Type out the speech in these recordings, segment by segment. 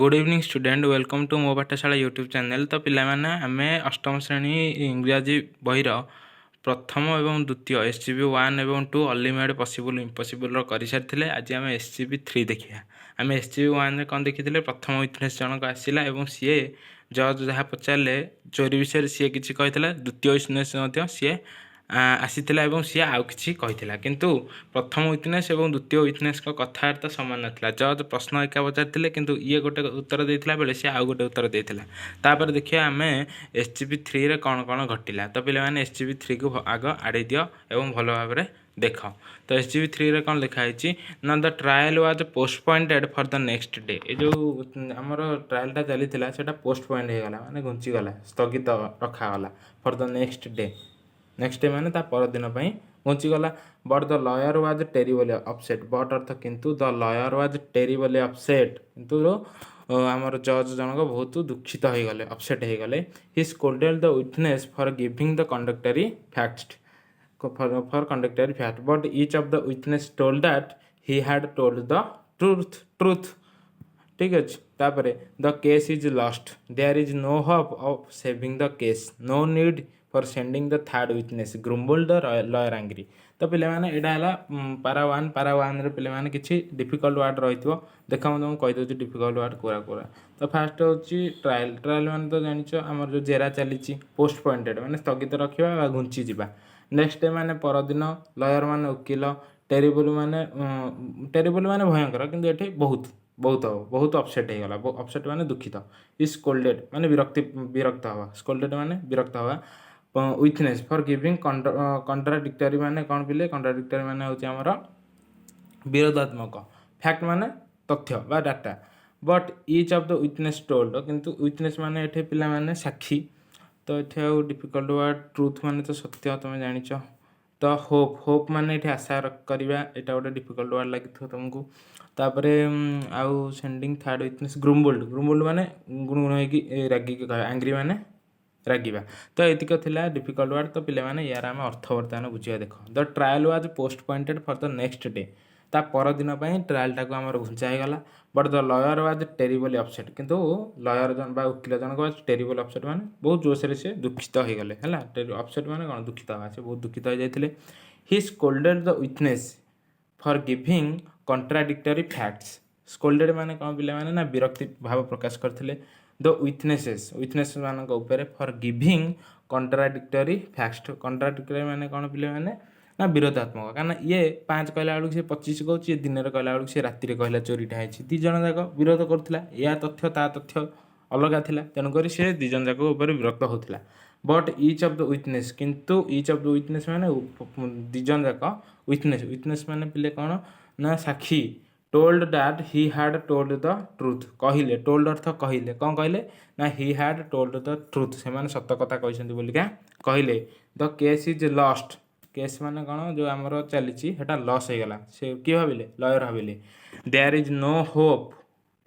Good evening student welcome to Mo Pathshala YouTube channel. तो पिला माने आमे अष्टम श्रेणी इंग्राजी बहीर प्रथम एवं द्वितीय एसजीबी 1 एवं 2 अनलिमिटेड पॉसिबल इम्पॉसिबल कर सारी। आज आम एसजीबी 3 देखा। आम एसजीबी 1 कौन देखी प्रथम विटनेस जनक आसला और सी जज जहाँ पचारे चोरी विषय सी किसी द्वितीय विटनेस सी आसीला और सी आउ कि किंतु प्रथम विटनेस और द्वितीय विटनेस कथबार्ता सामान नाला। जज प्रश्न एका पचारि किंतु ये गोटे उत्तर देता बेले सी आउ गोटे उत्तर देता। तापर देखिए आम एसजीबी 3 रे कौन कौन घटिला। तो पे एसजीबी 3 को आग आड़े दियो और भल भाव में देख। तो एसजीबी 3 रे कौन लिखाई ना the trial was postponed for the next day. ये जो आमर ट्रायलटा चली पोस्टपोइंट हो गला माने घुंचीगला स्थगित रखागला for the next day. Next day माने ता पर दिन पई घुंचीगला। But the lawyer was terribly upset. But अर्थ किंतु the lawyer was terribly upset किंतु आमर जज जनक बहुत दुखित हो गले अपसेट हो गले। He scolded the witness for giving the contradictory facts for contradictory fact but each of the witness told that he had told the truth. ठीक अच्छे। तापर the case is lost there is no hope of saving the case no need for sending the third witness grumbled the lawyer angry. तो पे यहाँ पारा one पे किसी difficult ward रही देखा मुझे कहीदे डिफिकल्ट वार्ड कोरा कोरा। तो फास्ट हूँ ट्रायल ट्रायल मैंने तो जानिच आम जो जेरा चली पोस्ट पॉइंटेड मैंने स्थगित रखा घुंची जा। नेक्स्ट डे मैंने परदिन लॉयर मान वकिल टेरिबल माने भयंकर किंतु ये बहुत बहुत बहुत अपसेट हो गला। अपसेट माने दुखित। इज स्कोल्डेड माने विरक्त हवा स्कोल्डेड माने विरक्त हवा। विटनेस फॉर गिविंग कंट्राडिक्टरी माने कौन पिले कंट्राडिक्टरी माने होची हमर विरोधात्मक फैक्ट माने तथ्य बा data. But each of the witness told किंतु विटनेस माने एठे पिला माने साक्षी। तो एठे आउ डिफिकल्ट वर्ड ट्रूथ माने तो सत्य तुम जानिच। तो होप होप माने एठे आशा करवा एटा गोटे डिफिकल्ट वर्ड लगी तुमको। तापरे आउ सेंडिंग थर्ड विटनेस ग्रुम्बल्ड ग्रुम्बल्ड माने गुणगुण होगी रागी एंग्री माने रागिबा। तो एतिक थिला डिफिकल्ट वर्ड। तो पिले माने यार आम अर्थ बर्तमान बुझिया देख। The trial was post pointed for the next day. ता पर दिन ट्रायल टाक आम घुंचा गला। But the lawyer was terribly upset किंतु लॉयर जन बा वकिल जनक वाज टेरिबल अपसेट माने बहुत जोर से दुखित हो गले है। अपसेट माने कौन दुखित हाँ से बहुत दुखित हो जाते। He scolded the witness for giving contradictory facts. Scolded माने कौन पिले माने ना विरक्ति भाव प्रकाश करते द विटनेस मान for giving contradictory facts. Contradictory माने कौन पिले माने ना विरोधात्मक कारण ये 5 कहला बेलू सी 25 कहूँ दिन कहला बेलू सी राति कहला चोरीटा है। दिज जाक विरोध करुला या तथ्य ता तथ्य अलग था तेणुक सी दिज जाक विरक्त होता। But each of the witness किंतु ईच ऑफ द विटनेस माने दिज जाक विटनेस विटनेस माने पिले कौन ना साक्षी told that he had told the truth कहले टोल्ड अर्थ कहले कौन कहले ना he had told the truth से सत कथा बोलिका कहले। The case is lost case माने कौन जो आमर चली लॉस हो गला से किए भाविले लॉयर भाविले। There is no hope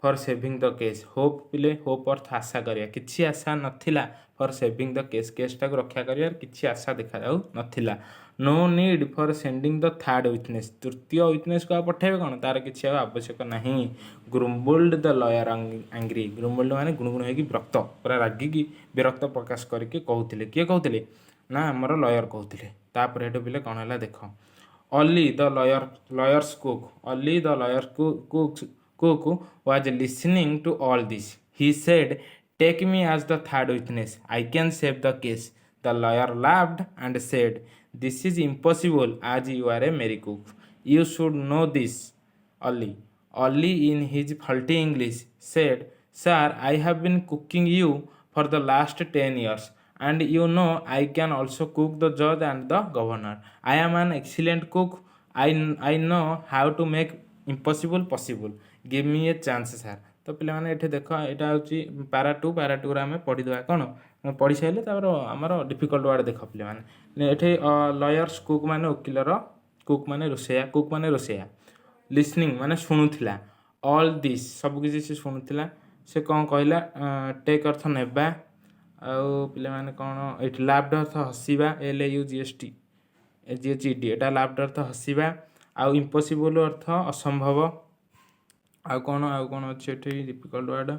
for saving the case hope पिले होप अर्थ आशा करिया किछि आशा नथिला फॉर सेविंग द केसटा को रक्षा करियार किछि आशा देखा जाऊ नथिला। No need for sending the third witness तृतीय विटनेस को पठेबे कौन तार किछि आवश्यक नहीं। Grumbled the lawyer angry grumbled माने गुणगुण होगी विरक्त पूरा रागिकी विरक्त प्रकाश करके कहते किए कहते ना आमर लॉयर कहते। तापर हेटु पिले कौन है देख। Ali the lawyers cook Ali the lawyer cook was listening to all this. He said, take me as the third witness. I can save the case. The lawyer laughed and said, this is impossible as you are a merry cook. You should know this. Ali in his faulty English said, sir, I have been cooking you for the last 10 years. And you know I can also cook the judge and the governor. I am an excellent cook. I know how to make impossible possible. Give me a chance sir. तो पे ये देख यहाँ हूँ पारा to आम पढ़ीदा कौन पढ़ी सारे आमर डिफिकल्ट वार्ड देख पे ये लॉयर्स कुक माने वकिलर कुक माने रोसैया लिसनिंग माने शुणुला ऑल दिस सबकि से शुणुला से कौन कहला टेक अर्थ नेबा आउ पे कौन ये लाफ्ड अर्थ हसवा LAUGHT GHED एटा लाफ्ड अर्थ हसवा आउ इम्पॉसिबल अर्थ असंभव आउ कौन अच्छे ये डिफिकल्ट वर्ड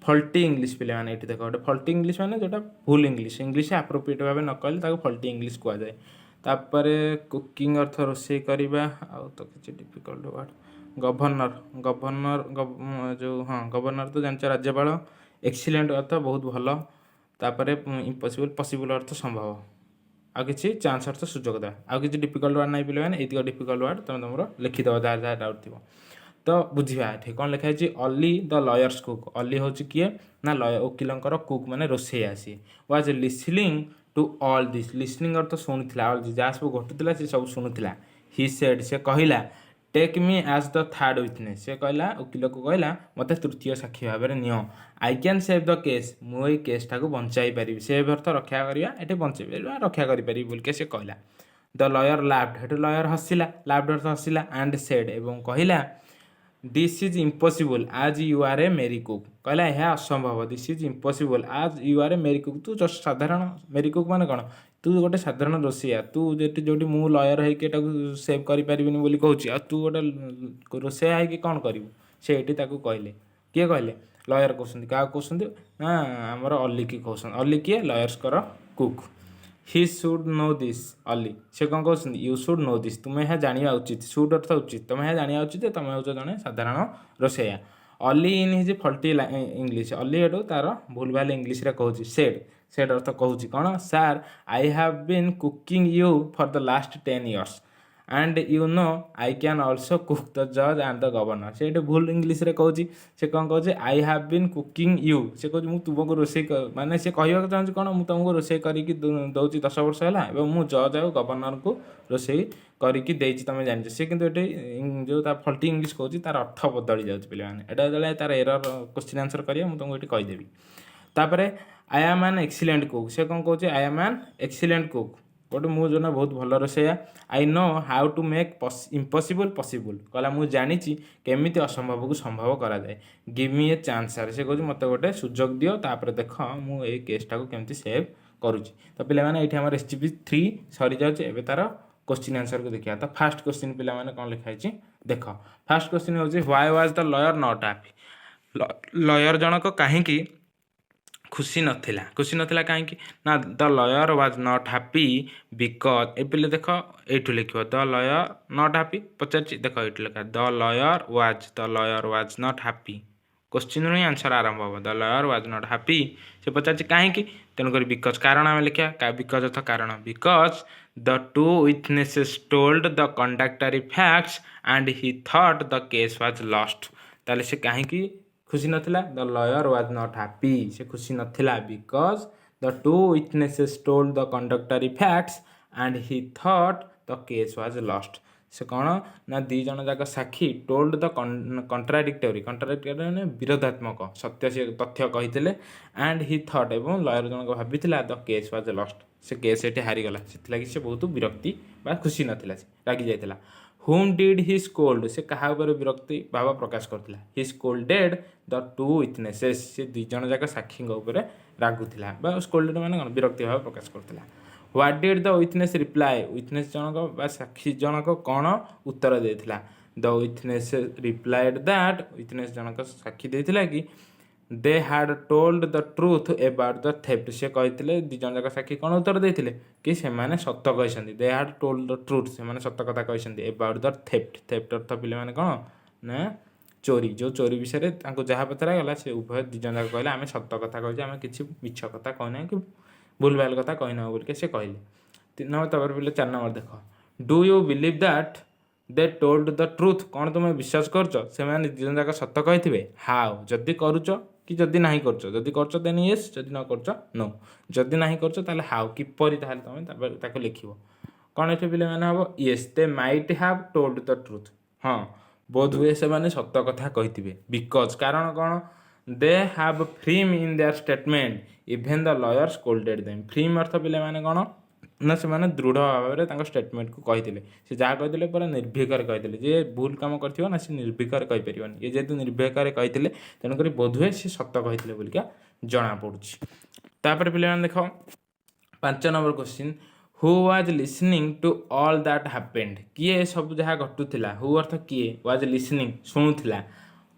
फल्टी इंग्लीश पे मैंने ये देख गोटे फल्टी इंग्लीश मैंने जोटा भूल इंग्लीश आप्रोप्रिएट भाव न कहले फल्टी इंग्लीश कहुए तापर कुकिंग अर्थ रोषे करवा आउ तो किसी डिफिकल्ट वर्ड गवर्नर जो हाँ गवर्नर तो जानते राज्यपाल एक्सीलेंट अर्थ बहुत भल तापर इम्पॉसिबल पॉसिबल अर्थ संभव आ किसी चांस अर्थ सुजोग देवा आउ किसी डिफिकल्ट वर्ड नहीं पे मैंने ये डिफिकल्ट वर्ड तुम तुम लिखिदेव जहाँ जहाँ डाउट थी तो बुझा ये कौन लिखाई Ali the lawyer's cook Ali हूँ किए ना वकिलंकर कुक मैंने रोषेया she was listening to all this listening अर्थ शुणुला जहाँ सब घटुला सी सब शुणुला ही सेड से कहला take me as the third witness से कहला वकिल को कहला मत तृतीय साक्षी भाव में neo I can save the case मुझे केसटा को बचाई पारि सेव अर्थ रक्षा करवा ये बचाई रक्षा करी बोल के से कहला the lawyer laughed हेठू lawyer हसिला laughed earth हसिला and said एवं कहला दिस इज इम्पॉसिबल आज यू आर ए मेरी कुक कहला यह असंभव दिस इज इम्पॉसिबल आज यू आर ए मेरी कुक तू जस्ट साधारण मेरी कुक माने कौन तू गोटे साधारण रोषेया तू जो मु लयर होकर सेव करें बोली कहूँ तू गोटे रोषेया है कौन करू से ये कहले किए कहले लयर कहते क्या कहते ना आमर अली की कहते अली किए लयर्सकर cook he should know this Ali से कौन कहते यू सुड नो दिस तुम्हें यह जाना उचित सुड अर्थ उचित तुम्हें यह जाना उचित तुम्हें हूँ जड़े साधारण रोषेया Ali in his faulty English Ali एटू तार भूल भाल इंग्लीश कहूँ सेड सेड अर्थ कहूँ कौन सार I have been cooking you for the last 10 years and you know I can also cook the जज एंड द गवर्नर से भूल इंग्लीश कहूँ से कौन कहूँ I have been cooking you से कहूँ तुमको रोषे माने से कहवाक चाहूँ कौन मुझे तुमको रोषे करके दौची 10 वर्ष है मु जज और गवर्नर को रोषे करके तुम जान सी कि जो फल्टी इंग्लीश कहूँ तार अर्थ बदली जाऊँच पे मैंने तार एरर क्वेश्चन आंसर करिए मुझे तुमको ये कहीदेवी तापर I am an excellent cook से कौन कहूँ I am an excellent cook गोटे मुझे जो बहुत भल रोषेया I know how to make impossible possible कहला मुझे जानी केमी असंभव को संभव कराए गिव मी ए चांस सार से कहूँ मत गोटे सुजोग दियो तापर देख मुझे केसटा को केमती सेव करुँची तो पे ये आम एसजीपी 3 सरी जाए तार क्वेश्चन आंसर को देखा तो फास्ट क्वेश्चन पे कौन लिखाई देख फास्ट क्वेश्चन हूँ why was the lawyer not happy lawyer जनक कहीं खुशी नथिला कहीं ना the lawyer was not happy because a पे देख ये लिख द लयर नॉट हैप्पी पचार देख ये लिखा the lawyer was not happy question ही आंसर आरंभ हम the lawyer was not happy से पचार कहीं तेणुक बिकज कारण आम लिखा बिकज अर्थ कारण because the two witnesses told the contradictory facts and he thought the case was lost ताले से कहीं खुशी नथिला the lawyer was not happy से खुशी नथिला because the two witnesses told the contradictory facts and he thought the case was lost से कौन ना दी जन जाक साक्षी टोल्ड द कंट्राडिक्टरी मैंने विरोधात्मक सत्य से तथ्य कही एंड ही थॉट एवं लयर जनक भाभी द केस वाज लॉस्ट से केस ये हारीगला से बहुत विरक्ति बा खुशी नथिला रागी जाइला हुम डिड ही स्कोल्ड से क्या विरक्ति भाव प्रकाश करता ही स्कोल्डेड द टू विटनेसेस से दी जन जाक साक्षी रागुला स्कोल्डेड माने कौन विरक्ति भाव प्रकाश करता what did the witness reply witness जनक साक्षी जनक कौन उत्तर देता the witness replied that witness जनक साक्षी देता कि they had told the truth about the theft से कहते दी जन जाक साक्षी कौन उत्तर देते कि से सत कहते दे हैड टोल्ड द ट्रुथ से सत कथा कहते एबाउट द थेफ्ट अर्थ पे मैंने कौन ना चोरी जो चोरी विषय जहाँ पचरा गला से उभय दी जन जाक कहले आम सत कथा कहे आम किसी मिछ कथा कहना कि भूल भाल कथा कहना बोल के से कहले 3 नंबर तबर पे 4 नंबर देख do you believe that they told the truth कौन तुम विश्वास करछ से मैंने दी जन जाक सत कही हाउ जदि करुच कि जदि ना कर देन येस जदि न कर नो जदि ना कर हाउ किपरि तुम लिख कौन ये पे मैंने हम yes they might have told the truth हाँ बोध हुए से मैंने सत कथा कही बिकज कारण कौन दे हैव फ्रीम in their statement even the lawyer scolded them फ्रीम अर्थ पे मैंने कौन ना से मैंने दृढ़ भाव में स्टेटमेंट को कही से जहाँ कही पूरा निर्भीकर कही जे भूल कम कर ना से निर्भीकर कहीपर ये जेहतु निर्भीकर कही तेणुक बोधहुए सी सत कही बोलिका जना पड़ूपर पे देख 5 number question who was listening to all that happened किए सब जहाँ घटुला हु अर्थ किए वाज लिसनिंग शुणुला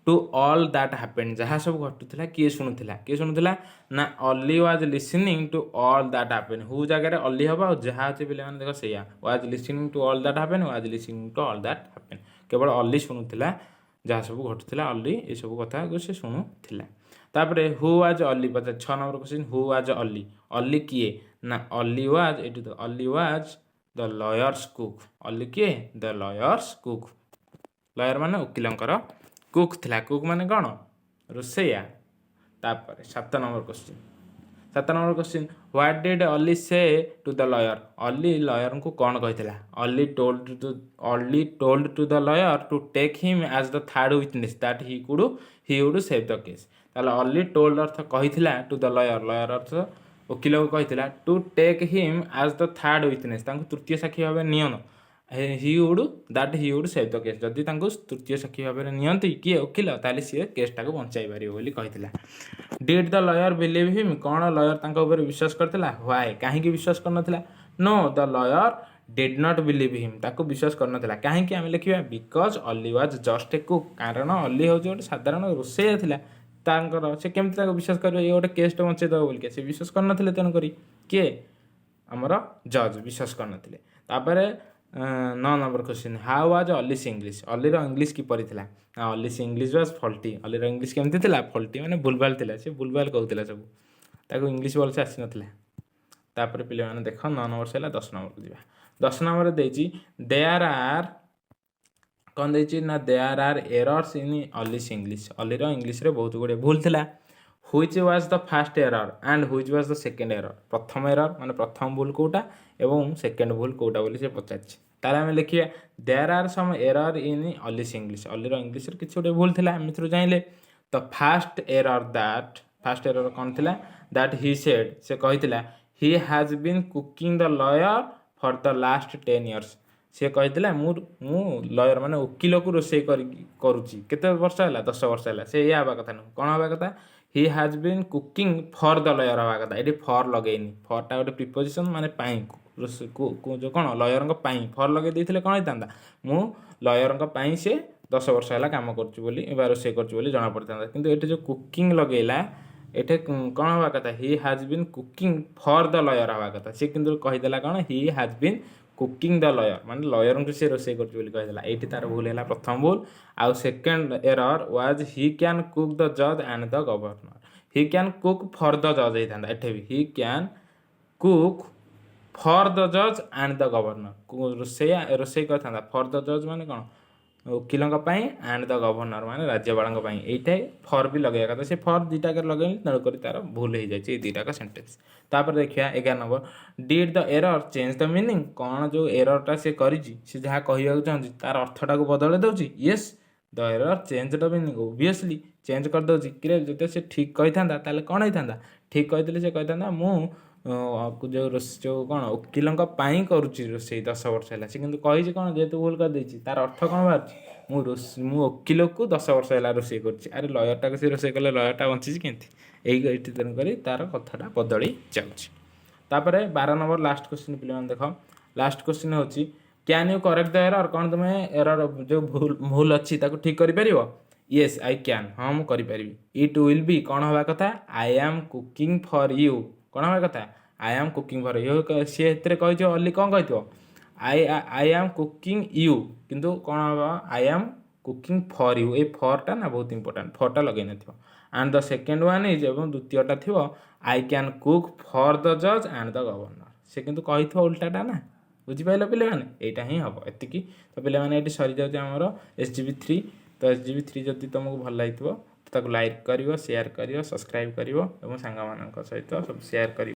टू ऑल दैट हैपेंड जहाँ सब घटुला किए शुणुला ना Ali was listening to all that happened who जगह अली हम और जहाँ अच्छे पे देख से was listening to all that happened was listening to all that happened केवल अली शुणुला जहाँ सब घटुला अली ये सब कथा को से शुणुला तापर who was Ali Pachar 6 number question who was Ali किए ना Ali was Ali was the lawyers cook Ali किए द लॉयर्स कुक लॉयर माने वकिलंकर कुक थिला कुक माने कौन रोसैया तापर 7 number question what did Ali say to the lawyer Ali lawyer को कौन कहितला Ali told to the lawyer to take him as the third witness that he would save the case ताले अली टोल्ड अर्थ कहितला टू द लॉयर अर्थ वकिल को कहितला to take him as the third witness तांको तृतीय साक्षी भाबे नियन he would save the case जदि तांको तृतीय साक्षी भाबे नियंती किए वकिल ताले सी केसटा को बंचाई पारिबो बोली कहितला did the lawyer believe him कौन लॉयर तांको ऊपर विश्वास करथिला व्हाई काहे की विश्वास करनथिला no the lawyer did not believe him ताको विश्वास करनथिला काहे की हम लिखिबा because Ali was just a cook कारण अली हो जो साधारण रोसैया थिला तांकर से केमति ताको विश्वास करियो ये गोटे केसटा बंचाई दबो बोली से विश्वास करनथिले तेन करी किए हमर जज विश्वास करनथिले तापरे 9 number question how was Ali's English अलीर इंग्लिश किपरि थिला अलीस इंग्लिश वाज फल्टी अलीर इंग्लिश केमति थिला फल्टी माने भूलभाल थिला से भूलभाल कहउथिला सब ताको इंग्लिश भल से आसी नथिला तापर पिले माने देखो 9 नंबर से 10 नंबर को जीवा 10 नंबर देछि देयर आर कौन देछि ना there are errors in Ali's English अलीर इंग्लिश रे बहुत गुडे भूल थिला which was the first error and which was the second error प्रथम एरर माने प्रथम भूल कोटा एवं सेकंड भूल कोटा बोली से पचाछि ताले हम लिखिया there are some error in Ali's English अलीर इंग्लिश रे किछ गोटे भूल थिला मित्र जानिले तो फर्स्ट एरर कौन थिला दैट ही सेड से कहितला he has been cooking the lawyer for the last 10 years से कहितला मु लॉयर माने वकील को रोसे करूची केते वर्ष हैला 10 वर्ष हैला से या हवा कथा न कोन हवा कथा he has been cooking for the lawyer हवा कथा एटी फॉर लगेनी फॉर टा गोटे प्रीपोजिशन माने पाई जो कौन लॉयर फॉर लगे देते कौन होता मु लॉयर से 10 वर्ष है कम कर रोसे कर जना पड़ता किंतु ये जो कुकिंग लगेला ये कौन हवा कथा he has been cooking for the lawyer हवा कथा सी किंतु कहीदेला कौन he has been cooking the lawyer माने लॉयर को सी रोसे कर ये तार भूल है प्रथम भूल आउ second error was he can cook the जज and the governor he can cook for the जज होता एठे भी he can cook for the जज एंड द गवर्नर रोसे करता फॉर द जज माने कौन वकिलों एंड द गवर्नर माने राज्यपाल ये फॉर भी लगे कथा से फॉर दुटा लगे तेणुक तार भूल हो जाए दुटा का सेंटेंस तापर देखिए 11 number did the error change the meaning कौन जो एररटा से करी जहाँ कहवाक चाहूँ तार अर्थटा को बदल दौर yes the error change the meaning obviously change कर दौर कि जो से ठीक कही था कौन होता ठीक कही से कहता मु जो कौन वकिलों करुच्ची रोसे 10 वर्ष है सी कि कही कौन जेहतु भूल कर तार अर्थ कौन बाहर मु वकिल को 10 वर्ष है रोसे कर लॉयरटा को सी रोसे कले लॉयरटा बंची केमती तेणुक तार कथाटा बदली जाऊँपर 12 नंबर लास्ट क्वेश्चन पे देख लास्ट क्वेश्चन हूँ can you correct the error कौन तुम एरर जो भूल अच्छी ठीक कर येस आई कैन हाँ मुझे इट विल बी कौन हवा कथा I am cooking for you कौन हवा कथा I am cooking for you सी कही अली कौन कही आई एम कुकिंग यू किंतु कौन हम आई एम कुकिंग फॉर यू ये फॉरटा ना बहुत इंपोर्टेंट फॉरटा लगे न and the second one is एवं द्वितीयटा थी I can cook for the जज एंड द गवर्नर से किंतु कही उल्टाटा ना बुझिपाल पे यहाँ ही हम एतिकी तो पे सरी जाऊँ आमर SGB 3 तो SGB 3 जब तुमको भल लगे तो लाइक कर शेयर कर सब्सक्राइब कर सांग सहित सब शेयर कर।